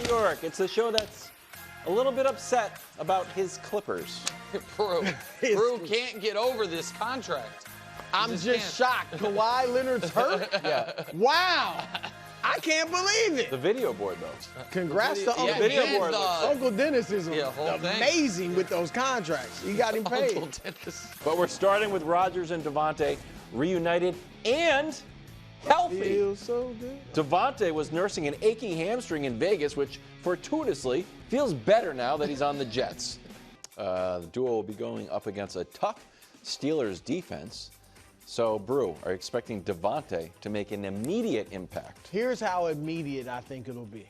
New York. It's a show that's a little bit upset about his Clippers. Brew can't get over this contract. I'm just shocked. Kawhi Leonard's hurt? Yeah. Wow. I can't believe it. The video board, though. Congrats to Uncle video Dennis. board. Uncle Dennis is whole thing. amazing with those contracts. He got him paid. Uncle Dennis. But we're starting with Rodgers and Davante reunited and healthy. Feels so good. Davante was nursing an aching hamstring in Vegas, which fortuitously feels better now that he's on the Jets. The duo will be going up against a tough Steelers defense. So, Brew, are you expecting Davante to make an immediate impact? Here's how immediate I think it'll be.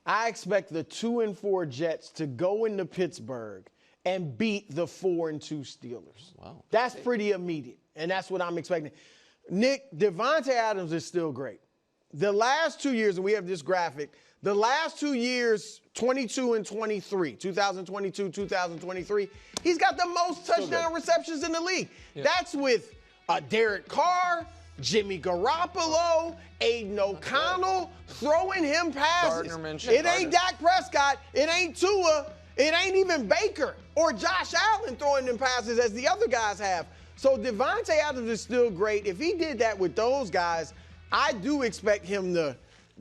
I expect the 2-4 Jets to go into Pittsburgh and beat the 4-2 Steelers. Wow. That's pretty immediate, and that's what I'm expecting. Nick, Davante Adams is still great. The last 2 years, and we have this graphic, the last 2 years, 22 and 23, 2022, 2023, he's got the most touchdown receptions in the league. Yeah. That's with Derek Carr, Jimmy Garoppolo, Aiden O'Connell throwing him passes. It ain't Dak Prescott. It ain't Tua. It ain't even Baker or Josh Allen throwing them passes as the other guys have. So Davante Adams is still great. If he did that with those guys, I do expect him to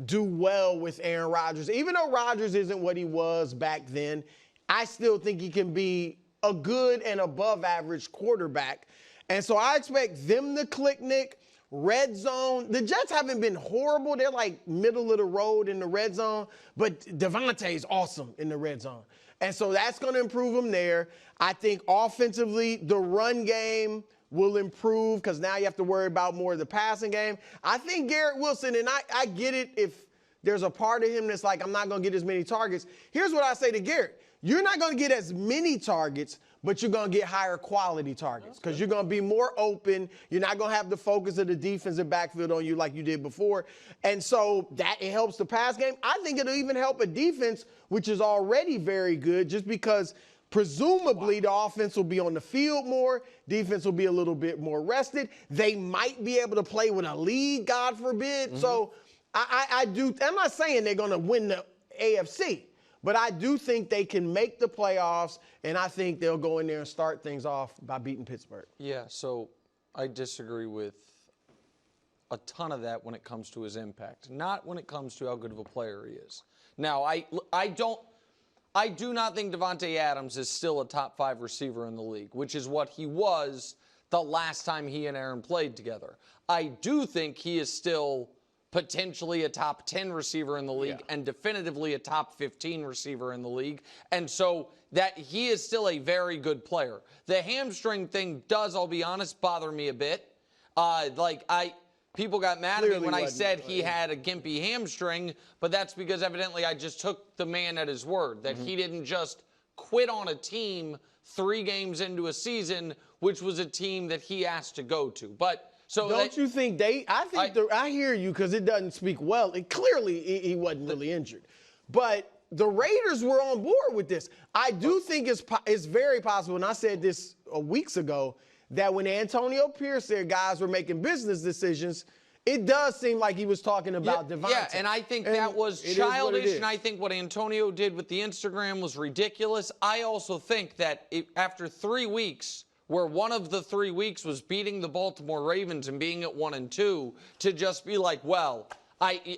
do well with Aaron Rodgers. Even though Rodgers isn't what he was back then, I still think he can be a good and above average quarterback. And so I expect them to click, Nick. Red zone. The Jets haven't been horrible. They're like middle of the road in the red zone. But Davante is awesome in the red zone. And so that's going to improve them there. I think offensively, the run game will improve because now you have to worry about more of the passing game. I think Garrett Wilson, and I get it if there's a part of him that's like, I'm not going to get as many targets. Here's what I say to Garrett. You're not going to get as many targets, but you're going to get higher quality targets because you're going to be more open. You're not going to have the focus of the defensive backfield on you like you did before. And so that it helps the pass game. I think it'll even help a defense, which is already very good, just because presumably the offense will be on the field more. Defense will be a little bit more rested. They might be able to play with a lead, God forbid. Mm-hmm. So I'm not saying they're going to win the AFC. But I do think they can make the playoffs, and I think they'll go in there and start things off by beating Pittsburgh. Yeah, so I disagree with a ton of that when it comes to his impact, not when it comes to how good of a player he is. Now, I do not think Davante Adams is still a top 5 receiver in the league, which is what he was the last time he and Aaron played together. I do think he is still potentially a top 10 receiver in the league and definitively a top 15 receiver in the league. And so that he is still a very good player. The hamstring thing does, I'll be honest, bother me a bit. People got mad at me when I said he had a gimpy hamstring, but that's because evidently I just took the man at his word, that he didn't just quit on a team 3 games into a season, which was a team that he asked to go to. But so don't you think I hear you because it doesn't speak well. Clearly, he wasn't really injured. But the Raiders were on board with this. I do think it's very possible, and I said this weeks ago, that when Antonio Pierce said guys were making business decisions, it does seem like he was talking about Davante. Yeah, and I think that was childish, and I think what Antonio did with the Instagram was ridiculous. I also think that after 3 weeks, where one of the 3 weeks was beating the Baltimore Ravens and being at 1-2, to just be like, well,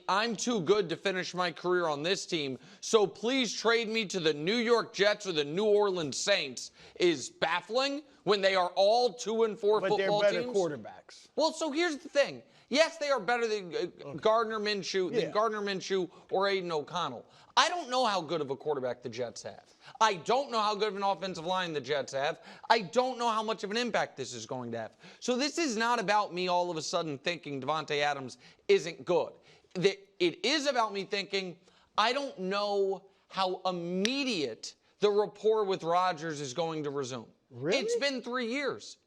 I'm too good to finish my career on this team, so please trade me to the New York Jets or the New Orleans Saints is baffling when they are all 2-4 football teams. But they're better quarterbacks. Well, so here's the thing. Yes, they are better than Gardner Minshew or Aiden O'Connell. I don't know how good of a quarterback the Jets have. I don't know how good of an offensive line the Jets have. I don't know how much of an impact this is going to have. So this is not about me all of a sudden thinking Davante Adams isn't good. It is about me thinking I don't know how immediate the rapport with Rodgers is going to resume. Really? It's been 3 years.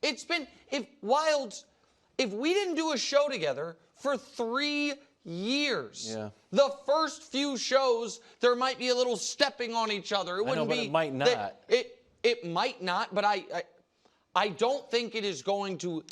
It's been, if we didn't do a show together for 3 years, the first few shows, there might be a little stepping on each other. It wouldn't be. It might not. It might not, but I don't think it is going to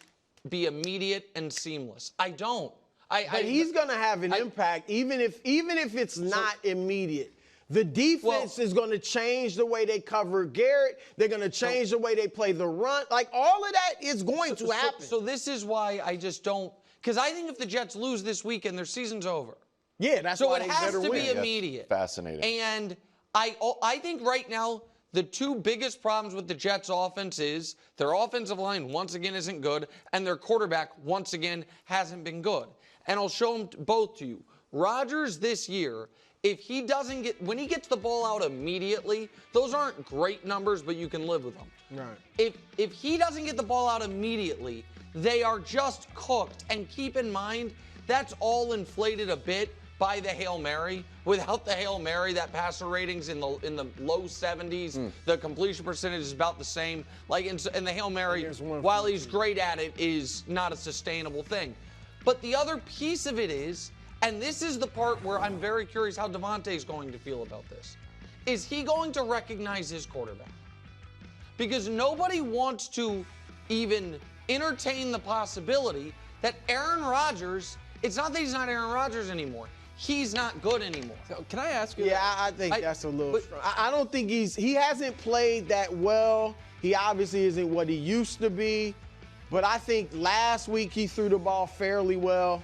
be immediate and seamless. I don't. But he's going to have an impact, even if it's not immediate. The defense is going to change the way they cover Garrett. They're going to change the way they play the run. Like, all of that is going to happen. So this is why I just don't – because I think if the Jets lose this weekend, their season's over. Yeah, that's why they better win. So it has to be immediate. That's fascinating. And I think right now the two biggest problems with the Jets' offense is their offensive line once again isn't good, and their quarterback once again hasn't been good. And I'll show them both to you. Rodgers this year – if he doesn't when he gets the ball out immediately, those aren't great numbers, but you can live with them. Right. If he doesn't get the ball out immediately, they are just cooked. And keep in mind, that's all inflated a bit by the Hail Mary. Without the Hail Mary, that passer rating's in the low 70s. The completion percentage is about the same. And the Hail Mary, while he's great at it, is not a sustainable thing. But the other piece of it is, and this is the part where I'm very curious how Davante is going to feel about this. Is he going to recognize his quarterback? Because nobody wants to even entertain the possibility that Aaron Rodgers, it's not that he's not Aaron Rodgers anymore. He's not good anymore. So can I ask you? Yeah, I think that's a little strong. I don't think he hasn't played that well. He obviously isn't what he used to be. But I think last week he threw the ball fairly well.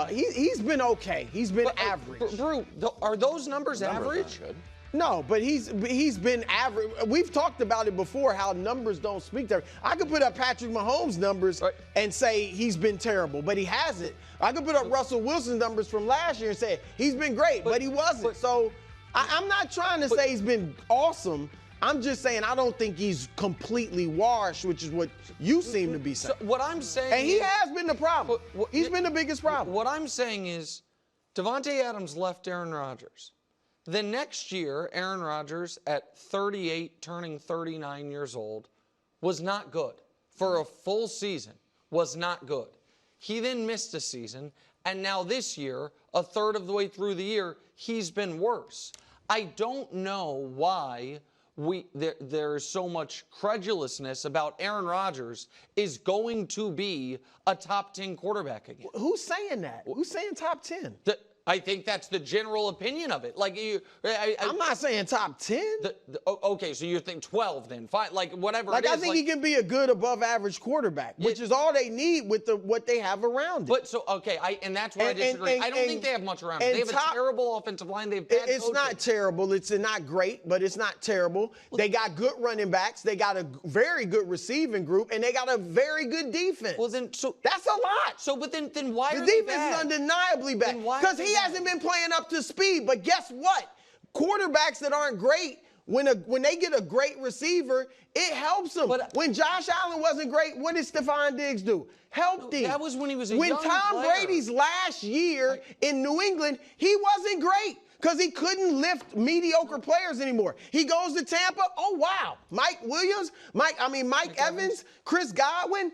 He's been okay. He's been average. Brew, are those numbers average? Good. No, but he's been average. We've talked about it before, how numbers don't speak to. I could put up Patrick Mahomes' numbers and say he's been terrible, but he hasn't. I could put up Russell Wilson's numbers from last year and say he's been great, but he wasn't. So I'm not trying to say he's been awesome. I'm just saying I don't think he's completely washed, which is what you seem to be saying. So what I'm saying and he has been the problem. He's been the biggest problem. What I'm saying is Davante Adams left Aaron Rodgers. The next year, Aaron Rodgers, at 38, turning 39 years old, was not good. For a full season, was not good. He then missed a season, and now this year, a third of the way through the year, he's been worse. I don't know why there's so much credulousness about Aaron Rodgers is going to be a top 10 quarterback again. Who's saying that? Who's saying top 10? I think that's the general opinion of it. Like I'm not saying top 10. Okay, so you think 12 then? Fine, like whatever. Like I think he can be a good above average quarterback, which is all they need with what they have around it. But so and that's where I disagree. I don't think they have much around it. They have a terrible offensive line. They have bad It's not terrible. It's not great, but it's not terrible. They got good running backs. They got a very good receiving group, and they got a very good defense. Well, then that's a lot. So, but then why the are they defense bad? is undeniably bad because he hasn't been playing up to speed. But guess what? Quarterbacks that aren't great, when they get a great receiver, it helps them. But when Josh Allen wasn't great, what did Stephon Diggs do? Helped him. That was when he was a young player. When Tom Brady's last year in New England, he wasn't great because he couldn't lift mediocre players anymore. He goes to Tampa. Oh, wow. Mike Evans, Chris Godwin,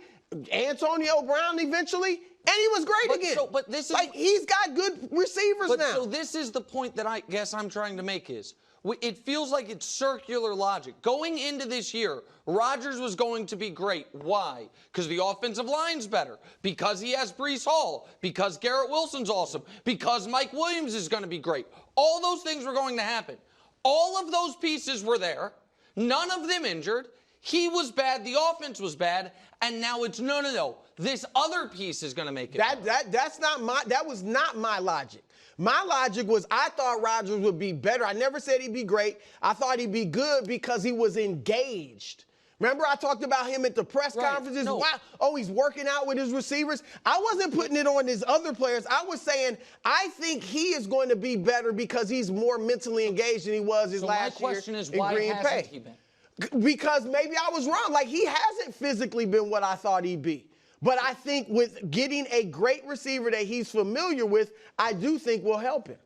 Antonio Brown eventually. And he was great again. But this is he's got good receivers now. So this is the point that I guess I'm trying to make is it feels like it's circular logic. Going into this year, Rodgers was going to be great. Why? Because the offensive line's better. Because he has Breece Hall. Because Garrett Wilson's awesome. Because Mike Williams is going to be great. All those things were going to happen. All of those pieces were there. None of them injured. He was bad. The offense was bad. And now it's no. This other piece is going to make it. That was not my logic. My logic was I thought Rodgers would be better. I never said he'd be great. I thought he'd be good because he was engaged. Remember I talked about him at the press conferences? No. Wow. Oh, he's working out with his receivers. I wasn't putting it on his other players. I was saying I think he is going to be better because he's more mentally engaged than he was his last year in Green Bay. My question is, why hasn't he been? Because maybe I was wrong. Like, he hasn't physically been what I thought he'd be. But I think with getting a great receiver that he's familiar with, I do think will help him.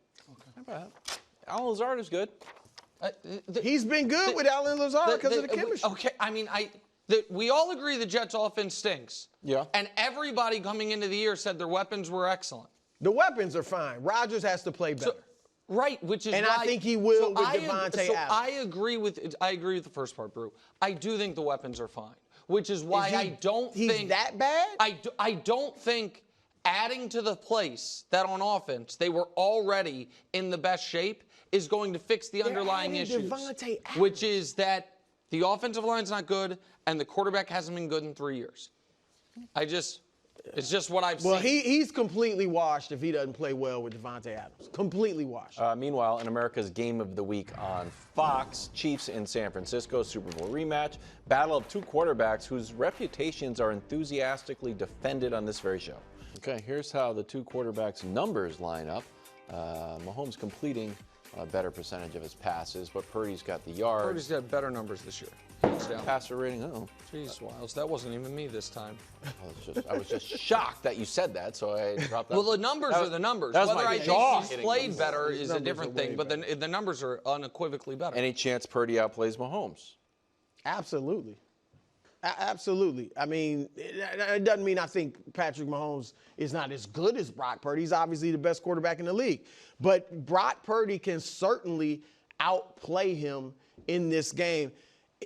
Okay. Alan Lazard is good. He's been good with Alan Lazard because of the chemistry. Okay, I mean, we all agree the Jets' offense stinks. Yeah. And everybody coming into the year said their weapons were excellent. The weapons are fine. Rodgers has to play better. Right, which is and why, I think he will with Davante Adams. I agree with the first part, Brew. I do think the weapons are fine, which is why I don't think he's that bad. I don't think adding to the place that on offense they were already in the best shape is going to fix the underlying issues, which is that the offensive line's not good and the quarterback hasn't been good in 3 years. It's just what I've seen. Well, he's completely washed if he doesn't play well with Davante Adams. Completely washed. Meanwhile, in America's Game of the Week on Fox, Chiefs in San Francisco, Super Bowl rematch, battle of two quarterbacks whose reputations are enthusiastically defended on this very show. Okay, here's how the two quarterbacks' numbers line up. Mahomes completing a better percentage of his passes, but Purdy's got the yards. Purdy's got better numbers this year. Passer rating, Jeez, Wiles, that wasn't even me this time. I was just shocked that you said that, so I dropped that. Well, the numbers are the numbers. That was Whether my I jaw think he's played better is a different thing, but the numbers are unequivocally better. Any chance Purdy outplays Mahomes? Absolutely. Absolutely. I mean, it doesn't mean I think Patrick Mahomes is not as good as Brock Purdy. He's obviously the best quarterback in the league. But Brock Purdy can certainly outplay him in this game.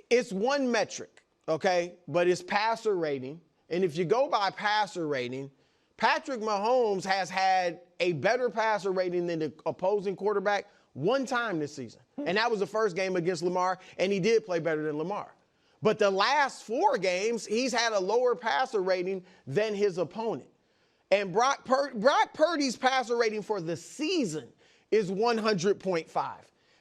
It's one metric, okay? But it's passer rating. And if you go by passer rating, Patrick Mahomes has had a better passer rating than the opposing quarterback one time this season. And that was the first game against Lamar, and he did play better than Lamar. But the last 4 games, he's had a lower passer rating than his opponent. And Brock Purdy's passer rating for the season is 100.5.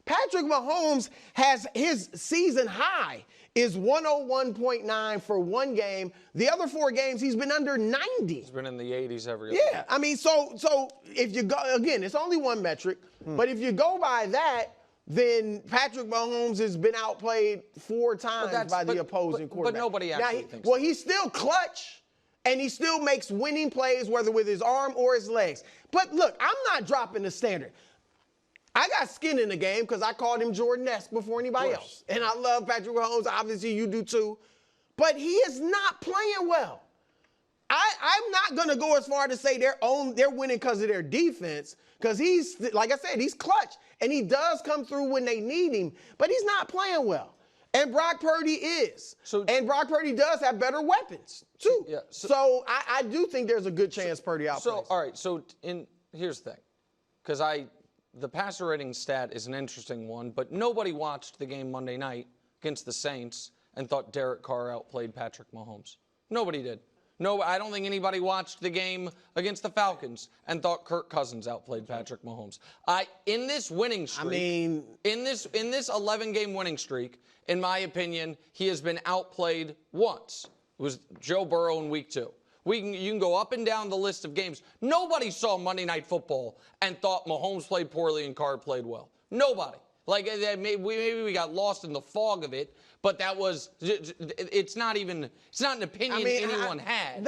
Patrick Mahomes has his season high is 101.9 for one game. The other 4 games, he's been under 90. He's been in the 80s every other Yeah, I mean, so if you go, again, it's only one metric, but if you go by that, then Patrick Mahomes has been outplayed 4 times by the opposing quarterback. But nobody actually thinks well, he's still clutch, and he still makes winning plays, whether with his arm or his legs. But look, I'm not dropping the standard. I got skin in the game because I called him Jordan-esque before anybody else. And I love Patrick Mahomes. Obviously, you do too. But he is not playing well. I'm not going to go as far to say they're winning because of their defense, because he's, like I said, he's clutch. And he does come through when they need him, but he's not playing well. And Brock Purdy is. And Brock Purdy does have better weapons, too. Yeah, so I do think there's a good chance Purdy outplays. So, all right, here's the thing. Because the passer rating stat is an interesting one, but nobody watched the game Monday night against the Saints and thought Derek Carr outplayed Patrick Mahomes. Nobody did. No, I don't think anybody watched the game against the Falcons and thought Kirk Cousins outplayed Patrick Mahomes. In this winning streak, in this 11-game winning streak, in my opinion, he has been outplayed once. It was Joe Burrow in week 2. You can go up and down the list of games. Nobody saw Monday Night Football and thought Mahomes played poorly and Carr played well. Nobody. Like, maybe we got lost in the fog of it, but that was, it's not an opinion anyone had.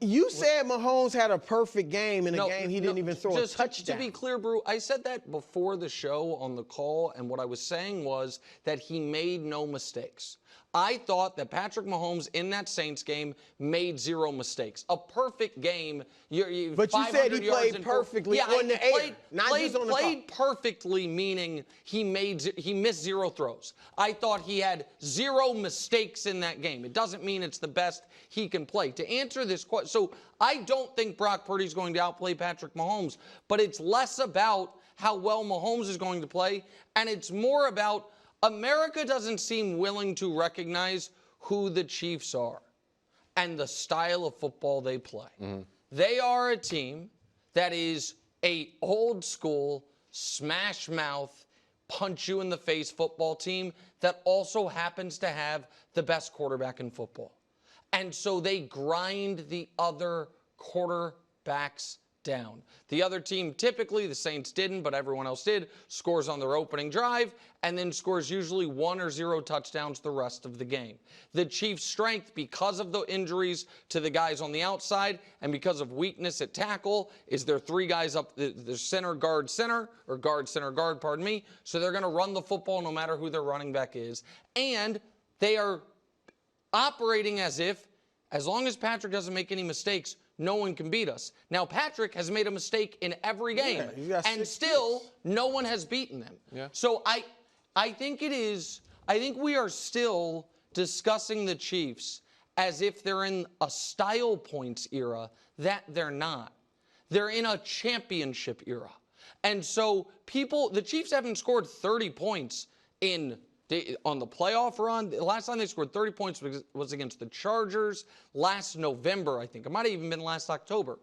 You said Mahomes had a perfect game in a game he didn't even throw a touchdown. To be clear, Brew, I said that before the show on the call, and what I was saying was that he made no mistakes. I thought that Patrick Mahomes in that Saints game made 0 mistakes. A perfect game. But you said he played perfectly on the air, not just on the call. Played perfectly, meaning he missed 0 throws. I thought he had 0 mistakes in that game. It doesn't mean it's the best he can play. To answer this question, so I don't think Brock Purdy's going to outplay Patrick Mahomes, but it's less about how well Mahomes is going to play, and it's more about America doesn't seem willing to recognize who the Chiefs are and the style of football they play. Mm-hmm. They are a team that is a old school, smash mouth, punch you in the face football team that also happens to have the best quarterback in football. And so they grind the other quarterbacks down. The other team, typically, the Saints didn't, but everyone else did, scores on their opening drive and then scores usually 1 or 0 touchdowns the rest of the game. The Chiefs' strength, because of the injuries to the guys on the outside and because of weakness at tackle, is their 3 guys up, the center, guard, center, or guard, center, guard, pardon me. So they're going to run the football no matter who their running back is. And they are operating as if, as long as Patrick doesn't make any mistakes, no one can beat us. Now, Patrick has made a mistake in every game, and still no one has beaten them. Yeah. So I think we are still discussing the Chiefs as if they're in a style points era that they're not. They're in a championship era. And so the Chiefs haven't scored 30 points on the playoff run. The last time they scored 30 points was against the Chargers last November, I think. It might have even been last October.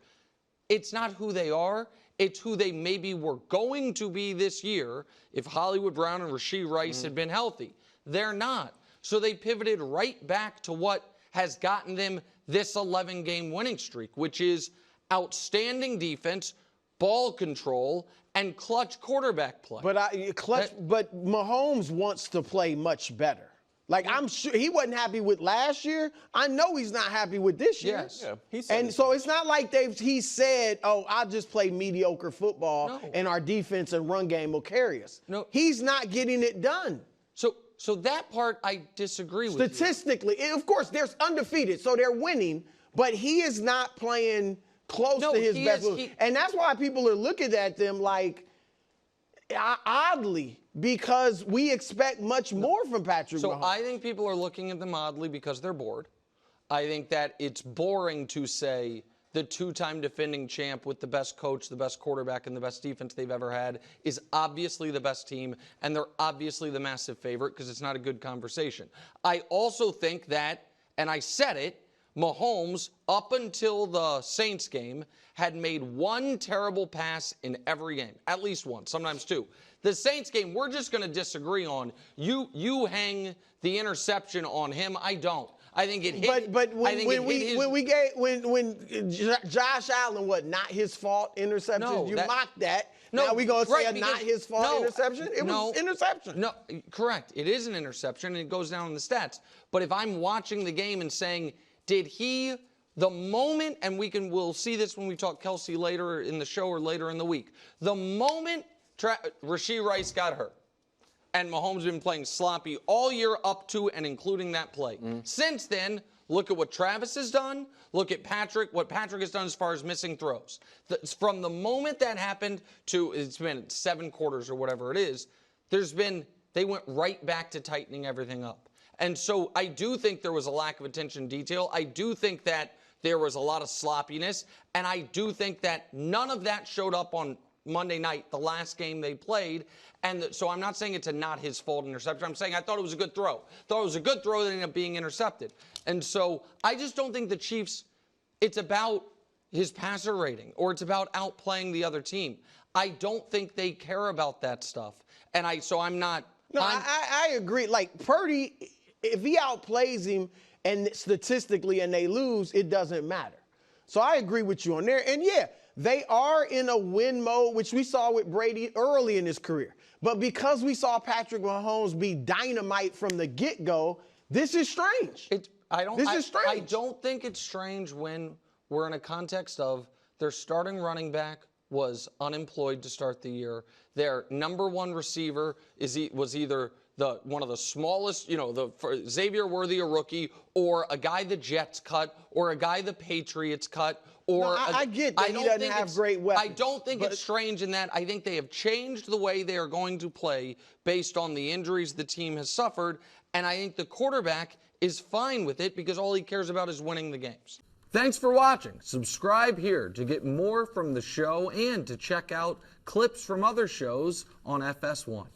It's not who they are. It's who they maybe were going to be this year if Hollywood Brown and Rashee Rice had been healthy. They're not. So they pivoted right back to what has gotten them this 11-game winning streak, which is outstanding defense, ball control, and clutch quarterback play. But Mahomes wants to play much better. Like, I'm sure he wasn't happy with last year. I know he's not happy with this year. Yes. Yeah, and so it's not like he said, oh, I'll just play mediocre football and our defense and run game will carry us. No. He's not getting it done. So that part I disagree with. Statistically, of course, they're undefeated, so they're winning, but he is not playing close to his best. And that's why people are looking at them like, oddly, because we expect much more from Patrick Mahomes. So I think people are looking at them oddly because they're bored. I think that it's boring to say the two-time defending champ with the best coach, the best quarterback, and the best defense they've ever had is obviously the best team, and they're obviously the massive favorite because it's not a good conversation. I also think that, and I said it, Mahomes, up until the Saints game, had made one terrible pass in every game, at least one, sometimes two. The Saints game, we're just going to disagree on. You hang the interception on him. I don't. I think it hit. But when Josh Allen, not his fault interception? No, you mocked that. No, now we gonna say not his fault no, interception? It was interception. No, correct. It is an interception, and it goes down in the stats. But if I'm watching the game and saying, did he, the moment, and we'll see this when we talk Kelsey later in the show or later in the week, the moment Rashee Rice got hurt, and Mahomes has been playing sloppy all year up to and including that play. Since then, look at what Travis has done. Look at what Patrick has done as far as missing throws. From the moment that happened to, it's been 7 quarters or whatever it is, they went right back to tightening everything up. And so I do think there was a lack of attention to detail. I do think that there was a lot of sloppiness. And I do think that none of that showed up on Monday night, the last game they played. And so I'm not saying it's a not his fault interception. I'm saying I thought it was a good throw. Thought it was a good throw that ended up being intercepted. And so I just don't think the Chiefs, it's about his passer rating or it's about outplaying the other team. I don't think they care about that stuff. And I'm not. No, I agree. Like Purdy, if he outplays him and statistically and they lose, it doesn't matter. So I agree with you on there. And yeah, they are in a win mode, which we saw with Brady early in his career. But because we saw Patrick Mahomes be dynamite from the get-go, this is strange. This is strange. I don't think it's strange when we're in a context of their starting running back was unemployed to start the year. Their number one receiver was either one of the smallest, Xavier Worthy, a rookie, or a guy the Jets cut, or a guy the Patriots cut, or I get that he doesn't have great weapons. I don't think it's strange in that. I think they have changed the way they are going to play based on the injuries the team has suffered, and I think the quarterback is fine with it because all he cares about is winning the games. Thanks for watching. Subscribe here to get more from the show and to check out clips from other shows on FS1.